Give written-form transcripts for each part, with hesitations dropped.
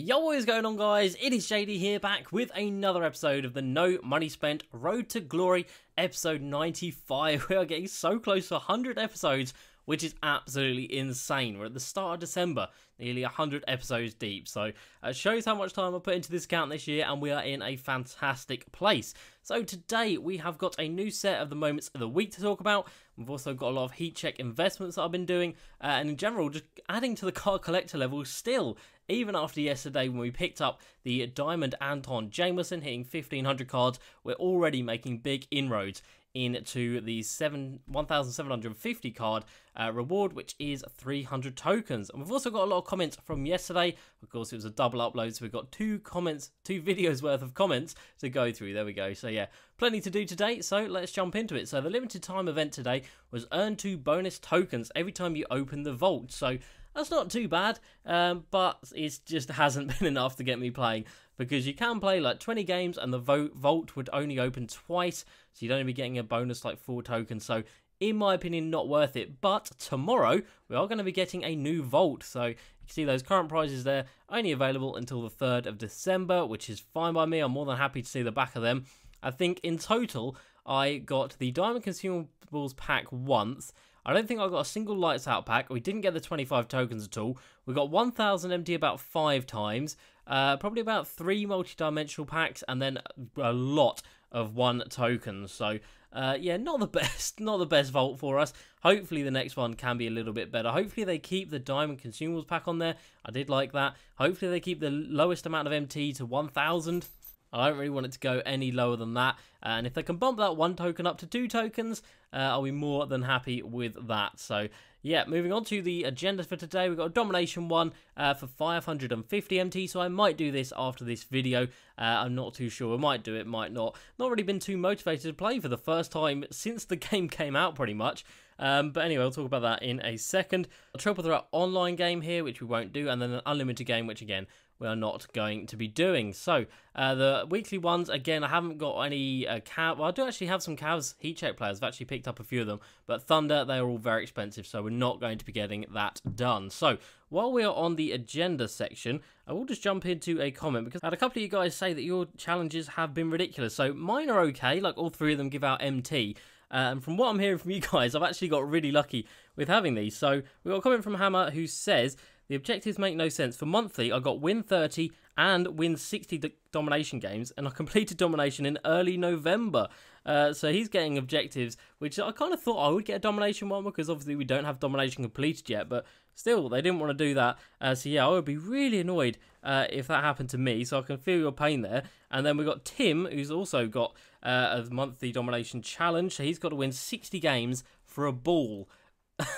Yo, what is going on, guys? It is JD here, back with another episode of the No Money Spent Road to Glory, episode 95. We are getting so close to 100 episodes, which is absolutely insane. We're at the start of December, nearly 100 episodes deep. So it shows how much time I put into this account this year, and we are in a fantastic place. So today we have got a new set of the moments of the week to talk about. We've also got a lot of heat check investments that I've been doing, and in general just adding to the card collector level still. Even after yesterday when we picked up the Diamond Anton Jameson hitting 1500 cards, we're already making big inroads into the 1,750 card reward, which is 300 tokens. And we've also got a lot of comments from yesterday. Of course, it was a double upload, so we've got two videos worth of comments to go through. There we go. So yeah, plenty to do today, so let's jump into it. So the limited time event today was earn 2 bonus tokens every time you open the vault. So that's not too bad, but it just hasn't been enough to get me playing, because you can play like 20 games and the vault would only open twice, so you'd only be getting a bonus like 4 tokens. So in my opinion, not worth it. But tomorrow we are going to be getting a new vault, so you can see those current prizes there, only available until the 3rd of December, which is fine by me. I'm more than happy to see the back of them. I think in total I got the Diamond Consumables pack once. I don't think I got a single Lights Out pack. We didn't get the 25 tokens at all. We got 1,000 MT about 5 times. Probably about 3 multi-dimensional packs, and then a lot of 1 tokens. So yeah, not the best vault for us. Hopefully the next one can be a little bit better. Hopefully they keep the Diamond Consumables pack on there. I did like that. Hopefully they keep the lowest amount of MT to 1,000. I don't really want it to go any lower than that, and if they can bump that 1 token up to 2 tokens, I'll be more than happy with that. So yeah, moving on to the agenda for today, we've got a Domination one for 550 MT, so I might do this after this video. I'm not too sure. I might do it, might not. Not really been too motivated to play for the first time since the game came out, pretty much. But anyway, I'll talk about that in a second. A triple threat online game here, which we won't do, and then an unlimited game, which again, we are not going to be doing. So, the weekly ones, again, I haven't got any Cav. Well, I do actually have some Cavs heat check players. I've actually picked up a few of them, but Thunder, they are all very expensive, so we're not going to be getting that done. So, while we are on the agenda section, I will just jump into a comment, because I had a couple of you guys say that your challenges have been ridiculous. So, mine are okay, like all 3 of them give out MT. And from what I'm hearing from you guys, I've actually got really lucky with having these. So, we've got a comment from Hammer who says, the objectives make no sense. For monthly, I got win 30 and win 60 domination games, and I completed domination in early November. So he's getting objectives, which I kind of thought I would get a domination one, because obviously we don't have domination completed yet, but still, they didn't want to do that. So yeah, I would be really annoyed if that happened to me, so I can feel your pain there. And then we got Tim, who's also got a monthly domination challenge, so he's got to win 60 games for a ball.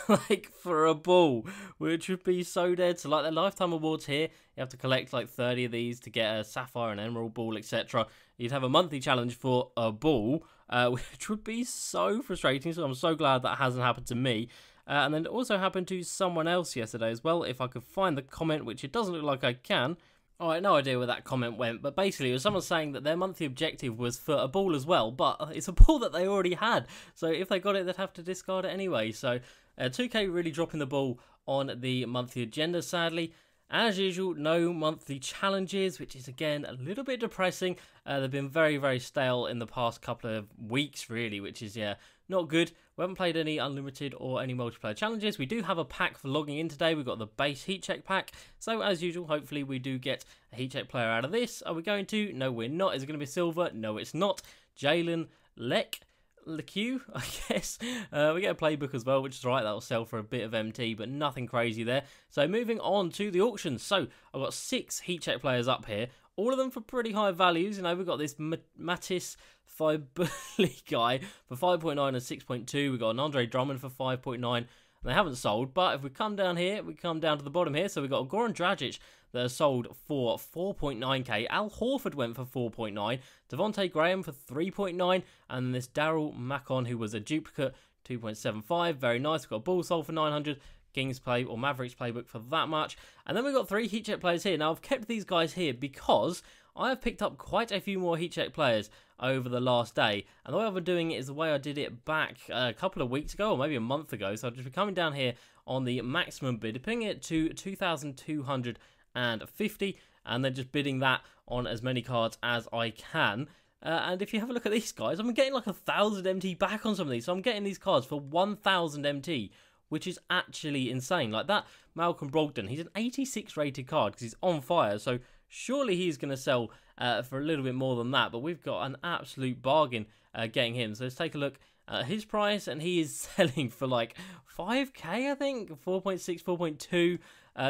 Like, for a ball, which would be so dead. So like, the lifetime awards here, you have to collect like 30 of these to get a sapphire and emerald ball, etc. You'd have a monthly challenge for a ball, which would be so frustrating. So I'm so glad that hasn't happened to me. And then it also happened to someone else yesterday as well. If I could find the comment, which it doesn't look like I can. Oh, I had no idea where that comment went, but basically it was someone saying that their monthly objective was for a ball as well, but it's a ball that they already had, so if they got it, they'd have to discard it anyway. So 2K really dropping the ball on the monthly agenda, sadly. As usual, no monthly challenges, which is again a little bit depressing. They've been very, very stale in the past couple of weeks, really, which is, yeah, not good. We haven't played any unlimited or any multiplayer challenges. We do have a pack for logging in today. We've got the base heat check pack. So as usual, hopefully we do get a heat check player out of this. Are we going to? No, we're not. Is it going to be silver? No, it's not. Jalen LeQ, I guess. We get a playbook as well, which is right. That'll sell for a bit of MT, but nothing crazy there. So moving on to the auction. So I've got 6 heat check players up here. All of them for pretty high values. You know, we've got this Matisse Fibuli guy for 5.9 and 6.2. We've got an Andre Drummond for 5.9. And they haven't sold. But if we come down here, we come down to the bottom here. So we've got a Goran Dragic that has sold for 4.9k. Al Horford went for 4.9. Devontae Graham for 3.9. And then this Daryl Macon, who was a duplicate, 2.75. Very nice. We've got a Bull sold for 900. Kings play or Mavericks playbook for that much. And then we've got 3 heat check players here. Now, I've kept these guys here because I have picked up quite a few more heat check players over the last day. And the way I've been doing it is the way I did it back a couple of weeks ago, or maybe a month ago. So I'll just be coming down here on the maximum bid, putting it to 2,250. and then just bidding that on as many cards as I can. And if you have a look at these guys, I'm getting like 1,000 MT back on some of these. So I'm getting these cards for 1,000 MT, which is actually insane. Like that Malcolm Brogdon, he's an 86 rated card because he's on fire. So surely he's going to sell for a little bit more than that. But we've got an absolute bargain getting him. So let's take a look at his price. And he is selling for like 5k, I think, 4.6, 4.2.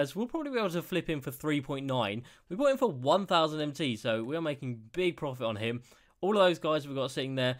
So we'll probably be able to flip him for 3.9. We bought him for 1,000 MT, so we are making big profit on him. All of those guys we've got sitting there,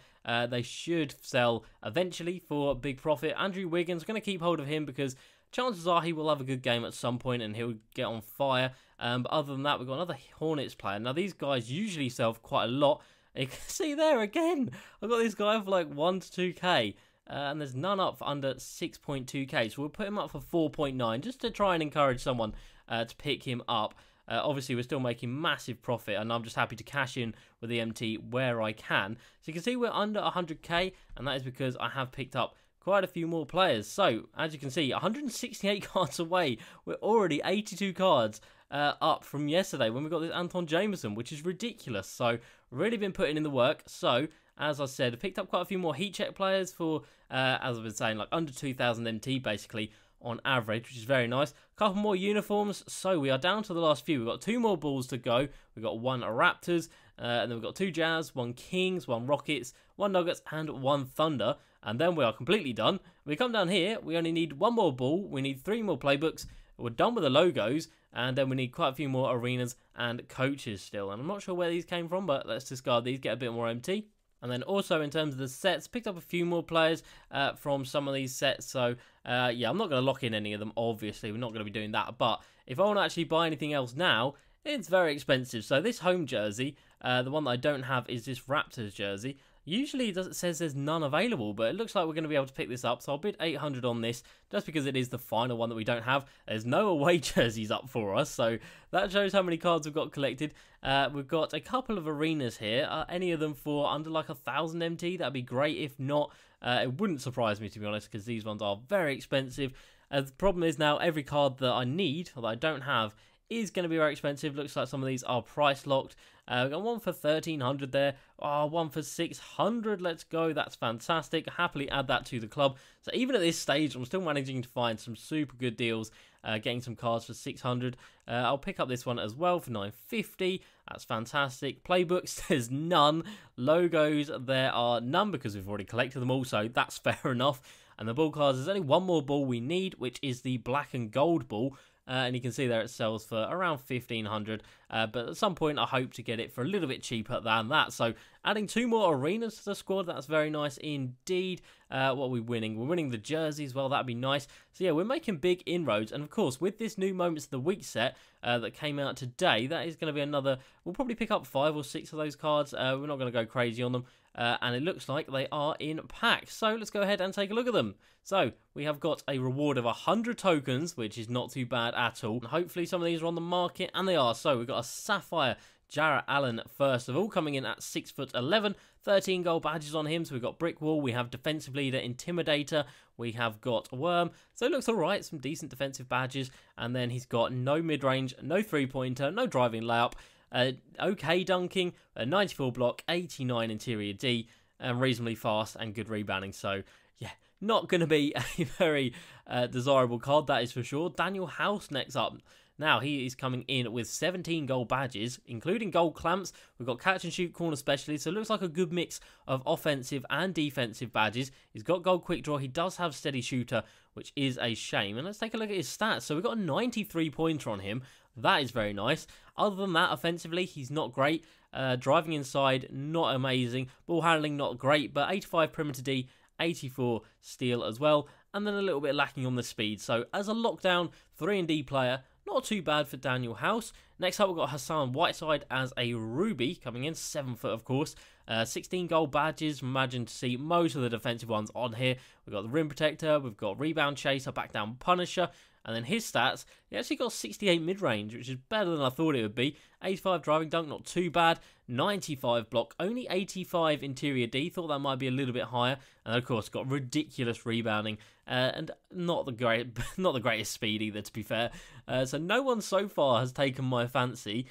they should sell eventually for a big profit. Andrew Wiggins, going to keep hold of him because chances are he will have a good game at some point and he'll get on fire. But other than that, we've got another Hornets player. Now, these guys usually sell for quite a lot. You can see there again, I've got this guy for like 1 to 2k. And there's none up for under 6.2k. So we'll put him up for 4.9 just to try and encourage someone to pick him up. Obviously, we're still making massive profit, and I'm just happy to cash in with the MT where I can. So you can see we're under 100k, and that is because I have picked up quite a few more players. So, as you can see, 168 cards away. We're already 82 cards up from yesterday when we got this Anton Jameson, which is ridiculous. So, really been putting in the work. So, as I said, I picked up quite a few more heat check players for, as I've been saying, like under 2,000 MT, basically, on average, which is very nice. A couple more uniforms, so we are down to the last few. We've got 2 more balls to go. We've got 1 Raptors, and then we've got 2 Jazz, 1 Kings, 1 Rockets, 1 Nuggets, and 1 Thunder. And then we are completely done. We come down here, we only need 1 more ball, we need 3 more playbooks, we're done with the logos, and then we need quite a few more arenas and coaches still. And I'm not sure where these came from, but let's discard these, get a bit more MT. And then also in terms of the sets, picked up a few more players from some of these sets. So, yeah, I'm not going to lock in any of them, obviously. We're not going to be doing that. But if I want to actually buy anything else now, it's very expensive. So this home jersey, the one that I don't have is this Raptors jersey. Usually it says there's none available, but it looks like we're going to be able to pick this up. So I'll bid 800 on this, just because it is the final one that we don't have. There's no away jerseys up for us, so that shows how many cards we've got collected. We've got a couple of arenas here. Any of them for under like 1,000 MT, that'd be great. If not, it wouldn't surprise me, to be honest, because these ones are very expensive. The problem is now every card that I need, or that I don't have, is going to be very expensive. Looks like some of these are price locked. We've got one for 1,300 there. Oh, one for 600. Let's go. That's fantastic. Happily add that to the club. So even at this stage, I'm still managing to find some super good deals. Getting some cards for 600. I'll pick up this one as well for 950. That's fantastic. Playbooks, there's none. Logos, there are none because we've already collected them all. So that's fair enough. And the ball cards, there's only one more ball we need, which is the black and gold ball. And you can see there it sells for around 1,500, but at some point I hope to get it for a little bit cheaper than that. So adding 2 more arenas to the squad, that's very nice indeed. What are we winning? We're winning the jersey as well, that'd be nice. So yeah, we're making big inroads, and of course with this new Moments of the Week set that came out today, that is going to be another, we'll probably pick up 5 or 6 of those cards. We're not going to go crazy on them. And it looks like they are in packs. So let's go ahead and take a look at them. So we have got a reward of 100 tokens, which is not too bad at all. And hopefully some of these are on the market, and they are. So we've got a Sapphire Jarrah Allen first of all, coming in at 6'11", 13 gold badges on him. So we've got Brick Wall, we have Defensive Leader, Intimidator, we have got Worm. So it looks alright, some decent defensive badges. And then he's got no mid-range, no three-pointer, no driving layup. Okay dunking, 94 block, 89 interior D, and reasonably fast and good rebounding. So, yeah, not going to be a very desirable card, that is for sure. Daniel House next up. Now, he is coming in with 17 gold badges, including gold clamps. We've got catch and shoot corner specialist, so it looks like a good mix of offensive and defensive badges. He's got gold quick draw. He does have steady shooter, which is a shame. And let's take a look at his stats. So we've got a 93 pointer on him. That is very nice. Other than that, offensively, he's not great. Driving inside, not amazing. Ball handling, not great. But 85 perimeter D, 84 steal as well. And then a little bit lacking on the speed. So as a lockdown 3&D player, not too bad for Daniel House. Next up, we've got Hassan Whiteside as a Ruby, coming in 7 foot, of course. 16 gold badges. Imagine to see most of the defensive ones on here. We've got the Rim Protector, we've got Rebound Chaser, Back Down Punisher. And then his stats, he actually got 68 mid-range, which is better than I thought it would be. 85 driving dunk, not too bad. 95 block, only 85 interior D. Thought that might be a little bit higher. And of course, got ridiculous rebounding and not the greatest speed either, to be fair. So no one so far has taken my fancy.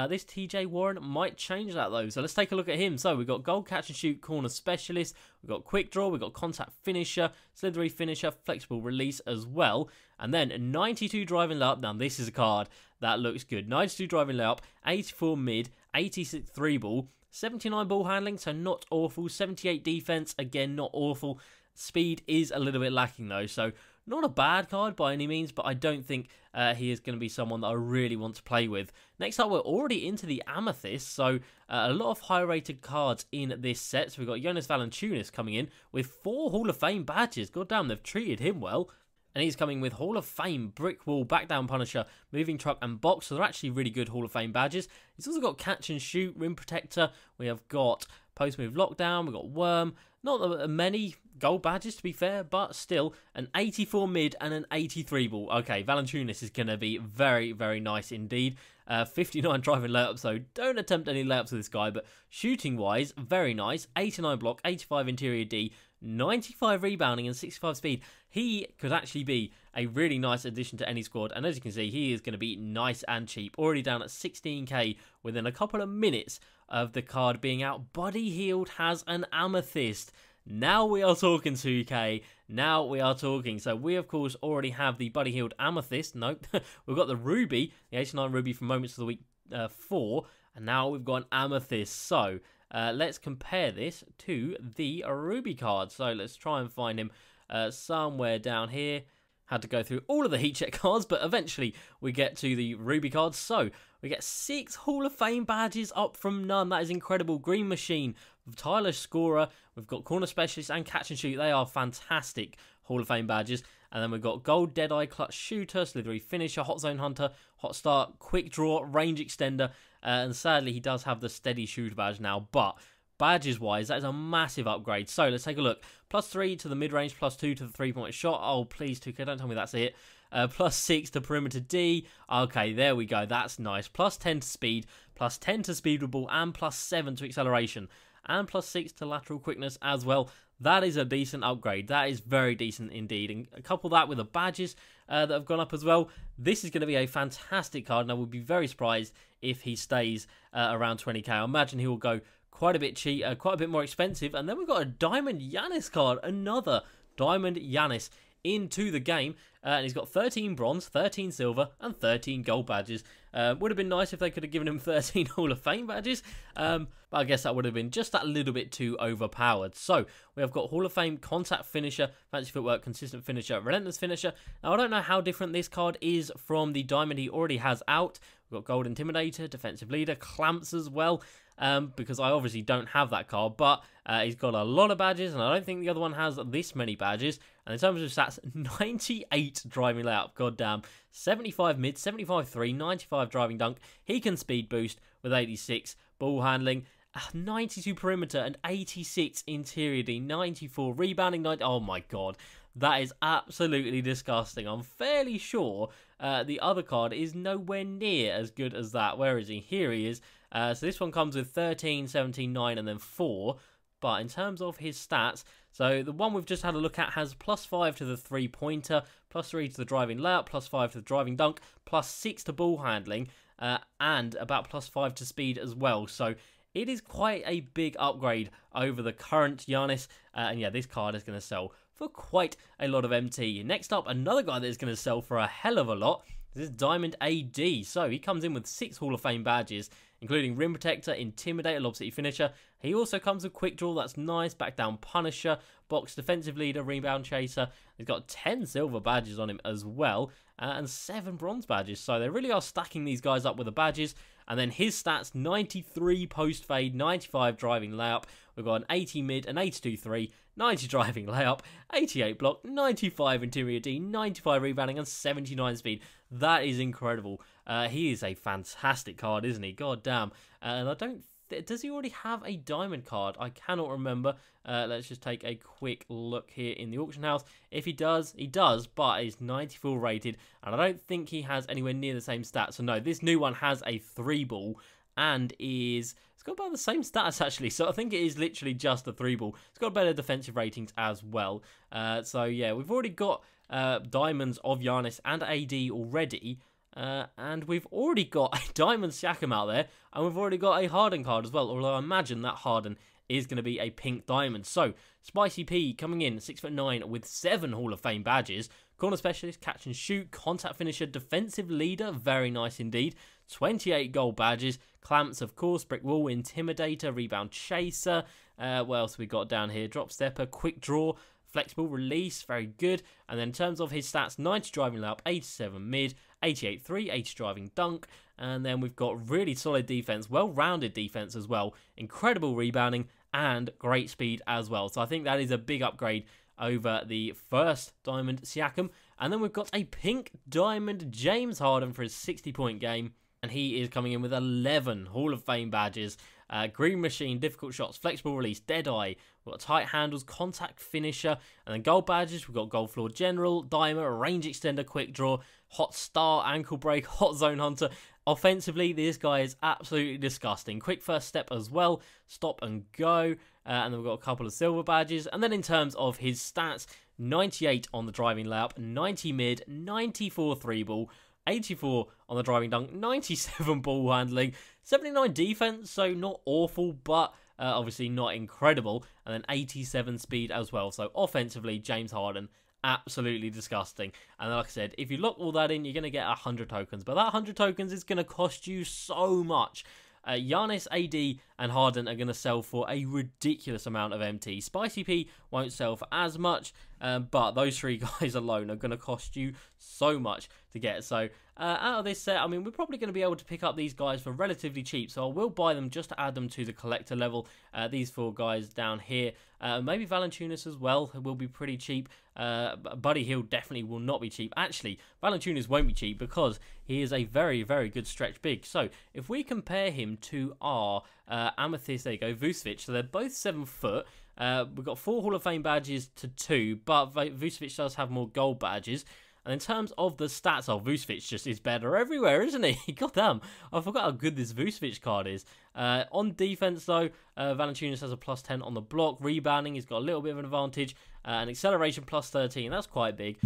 This TJ Warren might change that though. So let's take a look at him. So we've got goal catch and shoot corner specialist. We've got quick draw. We've got contact finisher, slithery finisher, flexible release as well. And then 92 driving layup. Now this is a card that looks good. 92 driving layup, 84 mid, 86 3 ball, 79 ball handling, so not awful. 78 defense, again not awful. Speed is a little bit lacking though, so not a bad card by any means, but I don't think he is going to be someone that I really want to play with. Next up, we're already into the Amethyst, so a lot of high-rated cards in this set. So we've got Jonas Valanciunas coming in with 4 Hall of Fame badges. God damn, they've treated him well. And he's coming with Hall of Fame, Brick Wall, Back Down Punisher, Moving Truck, and Box. So they're actually really good Hall of Fame badges. He's also got Catch and Shoot, Rim Protector. We have got Post Move Lockdown. We've got Worm. Not many gold badges, to be fair, but still an 84 mid and an 83 ball. Okay, Valanciunas is going to be very, very nice indeed. 59 driving layup, so don't attempt any layups with this guy, but shooting-wise, very nice. 89 block, 85 interior D, 95 rebounding and 65 speed. He could actually be a really nice addition to any squad, and as you can see, he is going to be nice and cheap. Already down at 16k within a couple of minutes of the card being out. Buddy Hield has an Amethyst. Now we are talking 2K. Now we are talking. So we, of course, already have the Buddy Hield Amethyst. Nope. We've got the Ruby, the 89 Ruby from Moments of the Week 4. And now we've got an Amethyst. So let's compare this to the Ruby card. So let's try and find him somewhere down here. Had to go through all of the heat check cards, but eventually we get to the Ruby cards. So we get 6 Hall of Fame badges up from none. That is incredible. Green Machine, Tyler Scorer. We've got Corner Specialist and Catch and Shoot. They are fantastic Hall of Fame badges. And then we've got Gold Deadeye, Clutch Shooter, Slithery Finisher, Hot Zone Hunter, Hot Start, Quick Draw, Range Extender. And sadly, he does have the Steady Shooter badge now, but badges wise, that is a massive upgrade. So let's take a look. +3 to the mid-range, +2 to the 3-point shot. Oh, please, 2K, don't tell me that's it. +6 to perimeter D. Okay, there we go. That's nice. +10 to speed, +10 to speed with ball, and +7 to acceleration. And +6 to lateral quickness as well. That is a decent upgrade. That is very decent indeed. And couple that with the badges that have gone up as well. This is going to be a fantastic card, and I would be very surprised if he stays around 20k. I imagine he will go quite a bit cheap, quite a bit more expensive. And then we've got a Diamond Giannis card, another Diamond Giannis into the game. And he's got 13 bronze, 13 silver, and 13 gold badges. Would have been nice if they could have given him 13 Hall of Fame badges. But I guess that would have been just that little bit too overpowered. So we have got Hall of Fame, Contact Finisher, Fancy Footwork, Consistent Finisher, Relentless Finisher. Now I don't know how different this card is from the Diamond he already has out. We've got Gold Intimidator, Defensive Leader, Clamps as well. Because I obviously don't have that card, but he's got a lot of badges, and I don't think the other one has this many badges. And in terms of stats, 98 driving layup, goddamn, 75 mid, 75 3, 95 driving dunk. He can speed boost with 86 ball handling, 92 perimeter, and 86 interior D, 94 rebounding, 90. Oh my god, that is absolutely disgusting. I'm fairly sure the other card is nowhere near as good as that. Where is he? Here he is. So this one comes with 13, 17, 9, and then 4. But in terms of his stats, so the one we've just had a look at has +5 to the 3-pointer, +3 to the driving layup, +5 to the driving dunk, +6 to ball handling, and about +5 to speed as well. So it is quite a big upgrade over the current Giannis. And yeah, this card is going to sell for quite a lot of MT. Next up, another guy that is going to sell for a hell of a lot. This is Diamond AD. So he comes in with 6 Hall of Fame badges, including Rim Protector, Intimidator, Lob City Finisher. He also comes with Quick Draw, that's nice, Back Down Punisher, Box Defensive Leader, Rebound Chaser. He's got 10 silver badges on him as well, and 7 bronze badges. So they really are stacking these guys up with the badges. And then his stats, 93 post fade, 95 driving layup. We've got an 80 mid, an 82 3, 90 driving layup, 88 block, 95 interior D, 95 rebounding, and 79 speed. That is incredible. He is a fantastic card, isn't he? God damn. And I don't... Does he already have a diamond card? I cannot remember. Let's just take a quick look here in the auction house. If he does, but he's 94 rated, and I don't think he has anywhere near the same stats. So no, this new one has a 3-ball and it's got about the same stats actually. So I think it is literally just a 3-ball. It's got better defensive ratings as well. So yeah, we've already got diamonds of Giannis and AD already. And we've already got a Diamond Siakam out there, and we've already got a Harden card as well, although I imagine that Harden is going to be a pink diamond. So, Spicy P coming in, 6'9", with 7 Hall of Fame badges. Corner specialist, catch and shoot, contact finisher, defensive leader, very nice indeed. 28 gold badges, clamps of course, brick wall, intimidator, rebound chaser. What else have we got down here? Drop stepper, quick draw, flexible release, very good. And then in terms of his stats, 90 driving layup, 87 mid, 88 3, 80 driving dunk. And then we've got really solid defense, well-rounded defense as well. Incredible rebounding and great speed as well. So I think that is a big upgrade over the first Diamond Siakam. And then we've got a pink Diamond James Harden for his 60-point game. And he is coming in with 11 Hall of Fame badges. Green Machine, difficult shots, flexible release, dead eye. We've got tight handles, contact finisher. And then gold badges, we've got gold floor general, dimer, range extender, quick draw, hot star, ankle break, hot zone hunter. Offensively, this guy is absolutely disgusting. Quick first step as well, stop and go. And then we've got a couple of silver badges. And then in terms of his stats, 98 on the driving layup, 90 mid, 94 three ball, 84 on the driving dunk, 97 ball handling, 79 defense, so not awful, but obviously not incredible, and then 87 speed as well. So offensively, James Harden, absolutely disgusting. And like I said, if you lock all that in, you're going to get 100 tokens, but that 100 tokens is going to cost you so much. Giannis, AD, and Harden are going to sell for a ridiculous amount of MT. Spicy P won't sell for as much, but those 3 guys alone are going to cost you so much to get. So out of this set, I mean, we're probably going to be able to pick up these guys for relatively cheap. So I will buy them just to add them to the collector level. These 4 guys down here. Maybe Valanciunas as well will be pretty cheap. Buddy Hill definitely will not be cheap. Actually, Valanciunas won't be cheap because he is a very, very good stretch big. So if we compare him to our Amethyst, there you go, Vucevic, so they're both 7 foot. We've got 4 Hall of Fame badges to 2, but Vucevic does have more gold badges. And in terms of the stats, Vucevic just is better everywhere, isn't he? God damn, I forgot how good this Vucevic card is. On defense, though, Valanciunas has a plus 10 on the block. Rebounding, he's got a little bit of an advantage. And acceleration plus 13, that's quite big.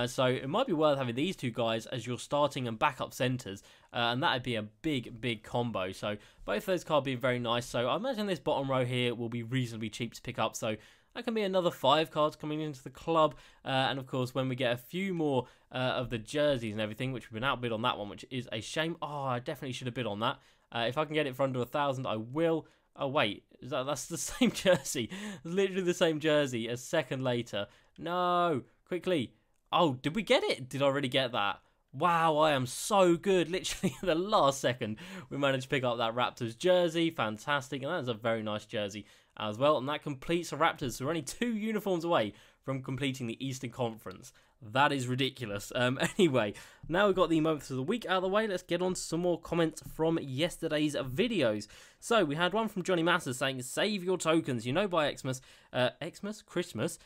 So it might be worth having these 2 guys as your starting and backup centers. And that would be a big, big combo. So both of those cards being very nice. So I imagine this bottom row here will be reasonably cheap to pick up. So that can be another 5 cards coming into the club. And of course, when we get a few more of the jerseys and everything, which we've been outbid on that one, which is a shame. Oh, I definitely should have bid on that. If I can get it for under 1,000, I will. Oh, wait. That's the same jersey. It's literally the same jersey a second later. No. Quickly. Oh, did we get it? Did I already get that? Wow, I am so good. Literally at the last second, we managed to pick up that Raptors jersey. Fantastic. And that is a very nice jersey as well. And that completes the Raptors. So we're only 2 uniforms away from completing the Eastern Conference. That is ridiculous. Anyway, now we've got the moments of the week out of the way. Let's get on to some more comments from yesterday's videos. So we had one from Johnny Masters saying, save your tokens. You know by Christmas,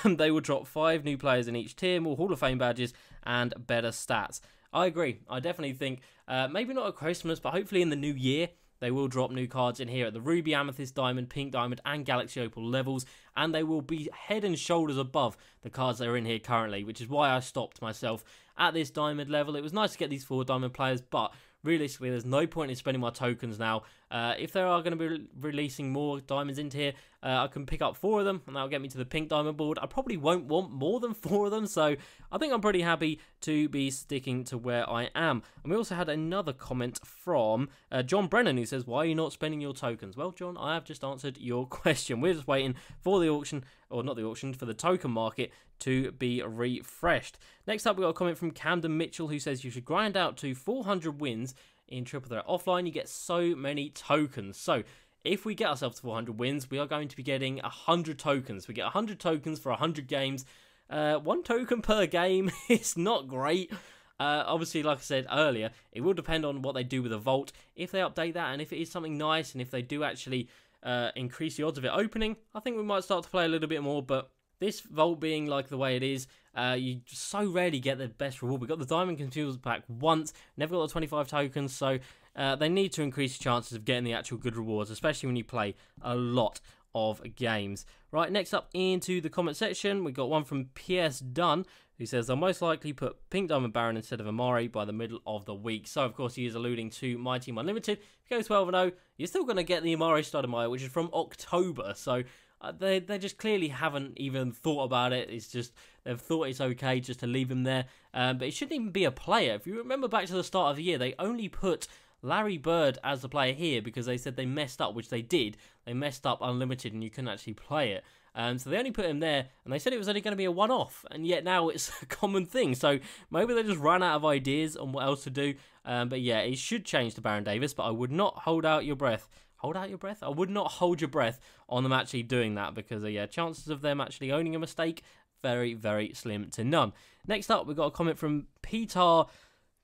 they will drop 5 new players in each tier, more Hall of Fame badges, and better stats. I agree. I definitely think, maybe not at Christmas, but hopefully in the new year, they will drop new cards in here at the Ruby, Amethyst, Diamond, Pink Diamond, and Galaxy Opal levels, and they will be head and shoulders above the cards that are in here currently, which is why I stopped myself at this Diamond level. It was nice to get these 4 Diamond players, but realistically, there's no point in spending my tokens now. If there are going to be releasing more diamonds into here, I can pick up 4 of them, and that'll get me to the pink diamond board. I probably won't want more than 4 of them, so I think I'm pretty happy to be sticking to where I am. And we also had another comment from John Brennan, who says, why are you not spending your tokens? Well, John, I have just answered your question. We're just waiting for the auction, or not the auction, for the token market to be refreshed. Next up, we got a comment from Camden Mitchell, who says you should grind out to 400 wins in Triple Threat Offline. You get so many tokens. So if we get ourselves to 400 wins, we are going to be getting 100 tokens. We get 100 tokens for 100 games. 1 token per game is not great. Obviously, like I said earlier, it will depend on what they do with the vault. If they update that, and if it is something nice, and if they do actually increase the odds of it opening, I think we might start to play a little bit more. But this vault being like the way it is, you so rarely get the best reward. We got the Diamond Consumables pack once, never got the 25 tokens, so they need to increase your chances of getting the actual good rewards, especially when you play a lot of games. Right, next up into the comment section, we got one from PS Dunn, who says, I'll most likely put Pink Diamond Baron instead of Amari by the middle of the week. So, of course, he is alluding to My Team Unlimited. If you go 12-0, you're still going to get the Amari Stoudemire, which is from October. So, they just clearly haven't even thought about it. It's just, they've thought it's okay just to leave him there. But it shouldn't even be a player. If you remember back to the start of the year, they only put Larry Bird as the player here because they said they messed up, which they did. They messed up Unlimited and you couldn't actually play it. So they only put him there, and they said it was only going to be a one-off, and yet now it's a common thing. So maybe they just ran out of ideas on what else to do. But yeah, it should change to Baron Davis, but I would not hold out your breath. Hold out your breath? I would not hold your breath on them actually doing that, because yeah, chances of them actually owning a mistake, very, very slim to none. Next up, we've got a comment from Peter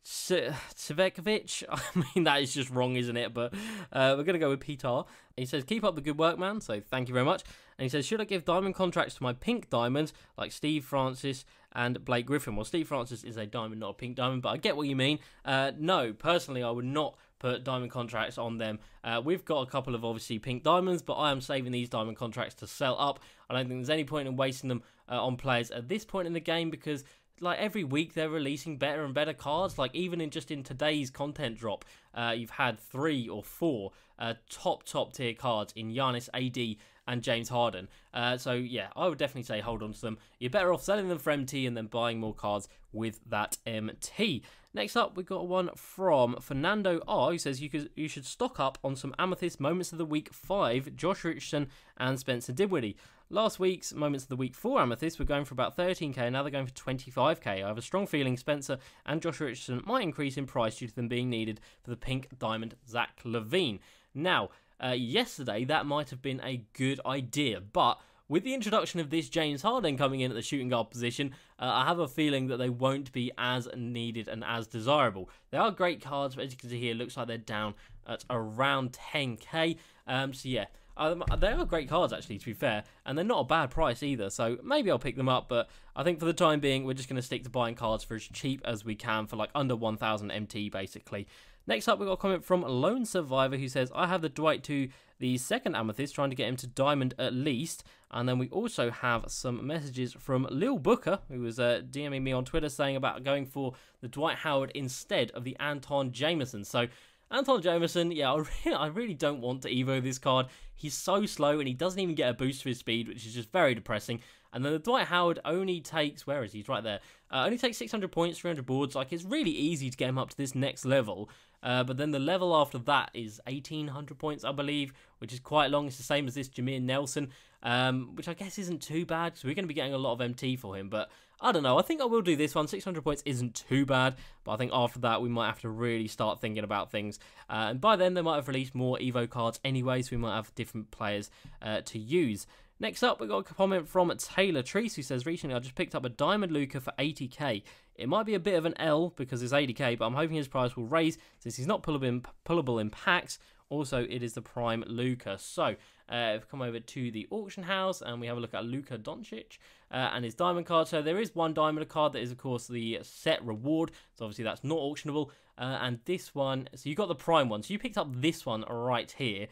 Cvekovic. I mean, that is just wrong, isn't it? But we're going to go with Peter. He says, keep up the good work, man. So thank you very much. And he says, should I give diamond contracts to my pink diamonds like Steve Francis and Blake Griffin? Well, Steve Francis is a diamond, not a pink diamond, but I get what you mean. No, personally, I would not put diamond contracts on them. We've got a couple of obviously pink diamonds, but I am saving these diamond contracts to sell up. I don't think there's any point in wasting them on players at this point in the game, because like every week they're releasing better and better cards. Like even in today's content drop, you've had 3 or 4 top tier cards in Giannis, AD and James Harden. So yeah, I would definitely say hold on to them. You're better off selling them for MT and then buying more cards with that MT. Next up, we've got one from Fernando R, who says you should stock up on some Amethyst Moments of the Week 5, Josh Richardson and Spencer Dinwiddie. Last week's Moments of the Week 4 Amethyst were going for about 13k, now they're going for 25k. I have a strong feeling Spencer and Josh Richardson might increase in price due to them being needed for the pink diamond Zach LaVine. Now, yesterday that might have been a good idea, but with the introduction of this James Harden coming in at the shooting guard position, I have a feeling that they won't be as needed and as desirable. They are great cards, but as you can see here, it looks like they're down at around 10k. So yeah, they are great cards actually, to be fair, and they're not a bad price either, so maybe I'll pick them up, but I think for the time being, we're just going to stick to buying cards for as cheap as we can, for like under 1,000 MT basically. Next up, we've got a comment from Lone Survivor, who says, I have the Dwight to the second Amethyst, trying to get him to diamond at least. And then we also have some messages from Lil Booker, who was DMing me on Twitter saying about going for the Dwight Howard instead of the Anton Jameson. So Anton Jameson, yeah, I really don't want to evo this card. He's so slow and he doesn't even get a boost for his speed, which is just very depressing. And then the Dwight Howard only takes, where is he? He's right there. Only takes 600 points, 300 boards. Like, it's really easy to get him up to this next level. But then the level after that is 1,800 points, I believe, which is quite long. It's the same as this Jameer Nelson, which I guess isn't too bad. So we're going to be getting a lot of MT for him. But I don't know. I think I will do this one. 600 points isn't too bad. But I think after that, we might have to really start thinking about things. And by then, they might have released more Evo cards anyway. So we might have different players to use. Next up, we've got a comment from Taylor Treese, who says, recently I just picked up a Diamond Luka for 80k. It might be a bit of an L because it's 80k, but I'm hoping his price will raise since he's not pullable in packs. Also, it is the Prime Luka. So, we've come over to the auction house and we have a look at Luka Doncic and his diamond card. So there is one diamond card that is, of course, the set reward. So obviously that's not auctionable. And this one, so you got the Prime one. So you picked up this one right here,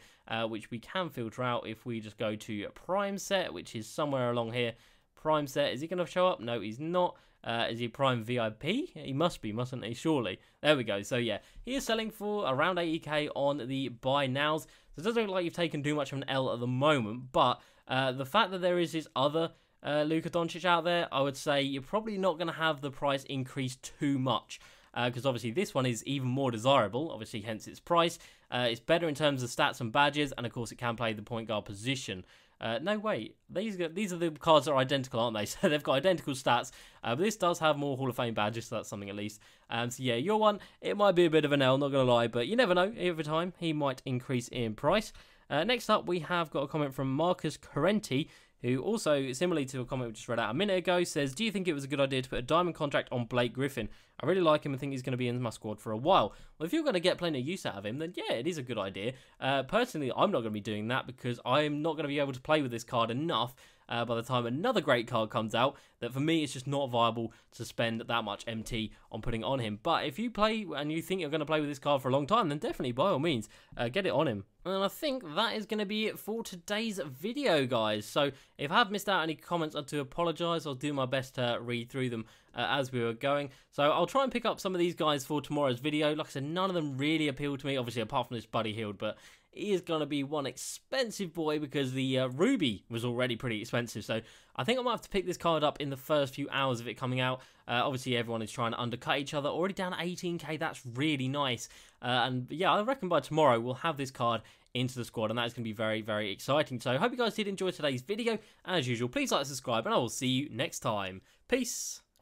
which we can filter out if we just go to Prime set, which is somewhere along here. Prime set, is he going to show up? No, he's not. Is he Prime VIP? He must be, mustn't he? Surely. There we go. So yeah, he is selling for around 80k on the buy nows. So it doesn't look like you've taken too much of an L at the moment, but the fact that there is this other Luka Doncic out there, I would say you're probably not going to have the price increase too much. Because obviously this one is even more desirable, obviously hence its price. It's better in terms of stats and badges, and of course it can play the point guard position. No, wait, these are the cards that are identical, aren't they? So they've got identical stats, but this does have more Hall of Fame badges, so that's something at least. So yeah, your one, it might be a bit of an L, not going to lie, but you never know, over time he might increase in price. Next up, we have got a comment from Marcus Correnti, who also, similarly to a comment we just read out a minute ago, says, do you think it was a good idea to put a diamond contract on Blake Griffin? I really like him and think he's going to be in my squad for a while. Well, if you're going to get plenty of use out of him, then yeah, it is a good idea. Personally, I'm not going to be doing that because I'm not going to be able to play with this card enough by the time another great card comes out, that for me it's just not viable to spend that much MT on putting on him. But if you play and you think you're going to play with this card for a long time, then definitely, by all means, get it on him. And I think that is going to be it for today's video, guys. So if I have missed out any comments, I do apologise. I'll do my best to read through them as we were going. So I'll try and pick up some of these guys for tomorrow's video. Like I said, none of them really appeal to me, obviously, apart from this Buddy Healed, but he is going to be one expensive boy because the Ruby was already pretty expensive. So I think I might have to pick this card up in the first few hours of it coming out. Obviously, everyone is trying to undercut each other. Already down at 18k, that's really nice. And yeah, I reckon by tomorrow we'll have this card into the squad, and that is going to be very, very exciting. So I hope you guys did enjoy today's video. As usual, please like and subscribe, and I will see you next time. Peace.